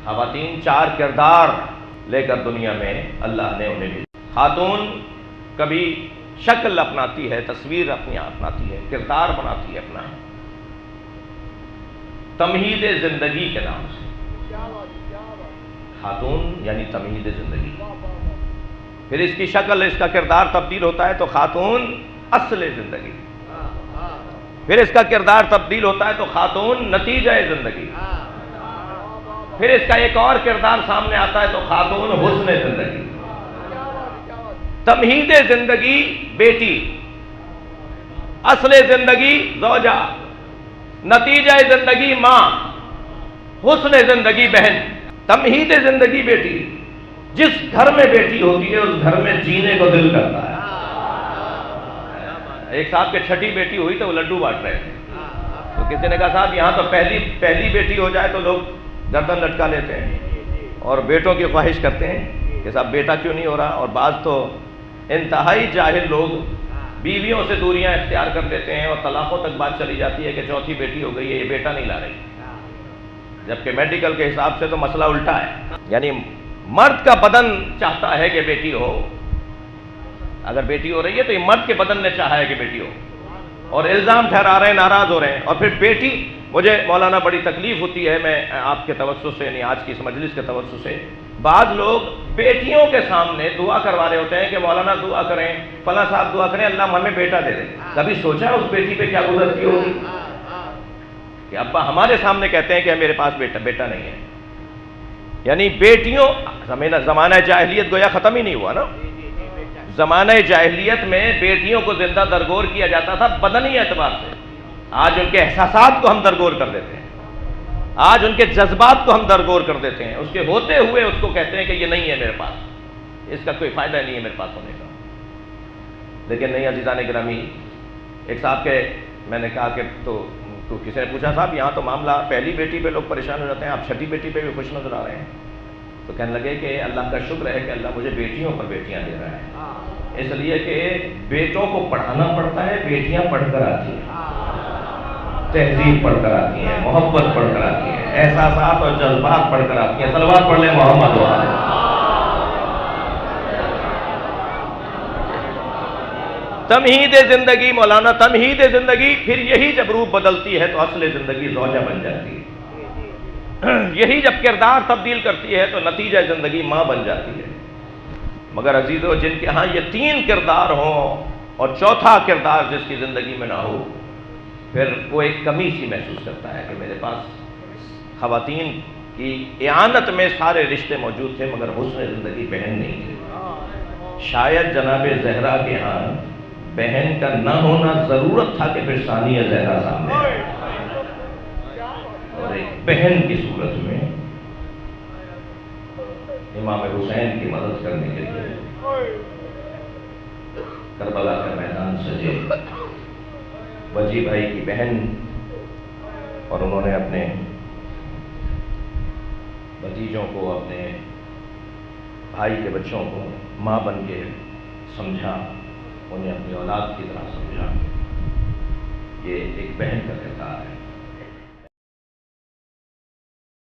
خواتین 4 کردار لے کر دنیا میں اللہ نے انہیں بھی. خاتون کبھی شکل اپناتی ہے، تصویر اپنی اپناتی ہے، کردار بناتی ہے اپنا، تمہید زندگی کے نام سے. خاتون یعنی تمہید زندگی. پھر اس کی شکل، اس کا کردار تبدیل ہوتا ہے تو خاتون اصل زندگی. پھر اس کا کردار تبدیل ہوتا ہے تو خاتون نتیجہ زندگی. پھر اس کا ایک اور کردار سامنے آتا ہے تو خاتون حسن زندگی. تمہید زندگی بیٹی، اصل زندگی زوجہ، نتیجہ زندگی ماں، حسن زندگی بہن. تمہید زندگی بیٹی. جس گھر میں بیٹی ہوتی ہے اس گھر میں جینے کو دل کرتا ہے. ایک صاحب کے 6ٹھی بیٹی ہوئی تو وہ لڈو بانٹ رہے تھے، تو کسی نے کہا صاحب یہاں تو پہلی بیٹی ہو جائے تو لوگ گردن لٹکا لیتے ہیں اور بیٹوں کی خواہش کرتے ہیں کہ صاحب بیٹا کیوں نہیں ہو رہا. اور بعض تو انتہائی جاہل لوگ بیویوں سے دوریاں اختیار کر لیتے ہیں اور طلاقوں تک بات چلی جاتی ہے کہ 4تھی بیٹی ہو گئی ہے، یہ بیٹا نہیں لا رہی، جبکہ میڈیکل کے حساب سے تو مسئلہ الٹا ہے. یعنی مرد کا بدن چاہتا ہے کہ بیٹی ہو. اگر بیٹی ہو رہی ہے تو یہ مرد کے بدن نے چاہا ہے کہ بیٹی ہو، اور الزام ٹھہرا رہے ہیں، ناراض ہو رہے ہیں. اور پھر بیٹی، مجھے مولانا بڑی تکلیف ہوتی ہے، میں آپ کے توسط سے، یعنی آج کی اس مجلس کے توسط سے، بعض لوگ بیٹیوں کے سامنے دعا کروا رہے ہوتے ہیں کہ مولانا دعا کریں، فلاں صاحب دعا کریں، اللہ ہمیں بیٹا دے دے. کبھی سوچا اس بیٹی پہ کیا گزرتی ہوگی کہ ابا ہمارے سامنے کہتے ہیں کہ میرے پاس بیٹا نہیں ہے. یعنی بیٹیوں، زمانہ جاہلیت گویا ختم ہی نہیں ہوا نا. زمانہ جاہلیت میں بیٹیوں کو زندہ درگور کیا جاتا تھا بدنی اعتبار سے. آج ان کے احساسات کو ہم درگور کر دیتے ہیں، آج ان کے جذبات کو ہم درگور کر دیتے ہیں. اس کے ہوتے ہوئے اس کو کہتے ہیں کہ یہ نہیں ہے میرے پاس، اس کا کوئی فائدہ نہیں ہے میرے پاس ہونے کا. لیکن نہیں عزیزان گرامی، ایک صاحب کے میں نے کہا کہ تو کسی نے پوچھا صاحب یہاں تو معاملہ پہلی بیٹی پہ لوگ پریشان ہو جاتے ہیں، آپ 6ٹھی بیٹی پہ بھی خوش نظر آ رہے ہیں. تو کہنے لگے کہ اللہ کا شکر ہے کہ اللہ مجھے بیٹیوں پر بیٹیاں دے رہا ہے، اس لیے کہ بیٹوں کو پڑھانا پڑتا ہے، بیٹیاں پڑھ کر آتی ہیں، تہذیب پڑھ کر آتی ہیں، محبت پڑھ کر آتی ہیں، احساسات اور جذبات پڑھ کر آتی ہیں. صلوات پڑھ لیں محمد وعلى. تمہید زندگی مولانا، تمہید زندگی. پھر یہی جب روپ بدلتی ہے تو اصل زندگی زوجہ بن جاتی ہے. یہی جب کردار تبدیل کرتی ہے تو نتیجہ زندگی ماں بن جاتی ہے. مگر عزیزو، جن کے ہاں یہ 3 کردار ہوں اور 4تھا کردار جس کی زندگی میں نہ ہو، پھر وہ ایک کمی سی محسوس کرتا ہے کہ میرے پاس خواتین کی اعانت میں سارے رشتے موجود تھے مگر حسن زندگی بہن نہیں تھی. شاید جناب زہرا کے ہاں بہن کا نہ ہونا ضرورت تھا کہ پھر ثانیہ زہرا سامنے آئے، اور ایک بہن کی صورت میں امام حسین کی مدد کرنے کے لیے کربلا کا میدان سجے. وجی بھائی کی بہن، اور انہوں نے اپنے بھتیجوں کو، اپنے بھائی کے بچوں کو ماں بن کے سمجھا، انہیں اپنی اولاد کی طرح سمجھا. یہ ایک بہن کا کردار ہے.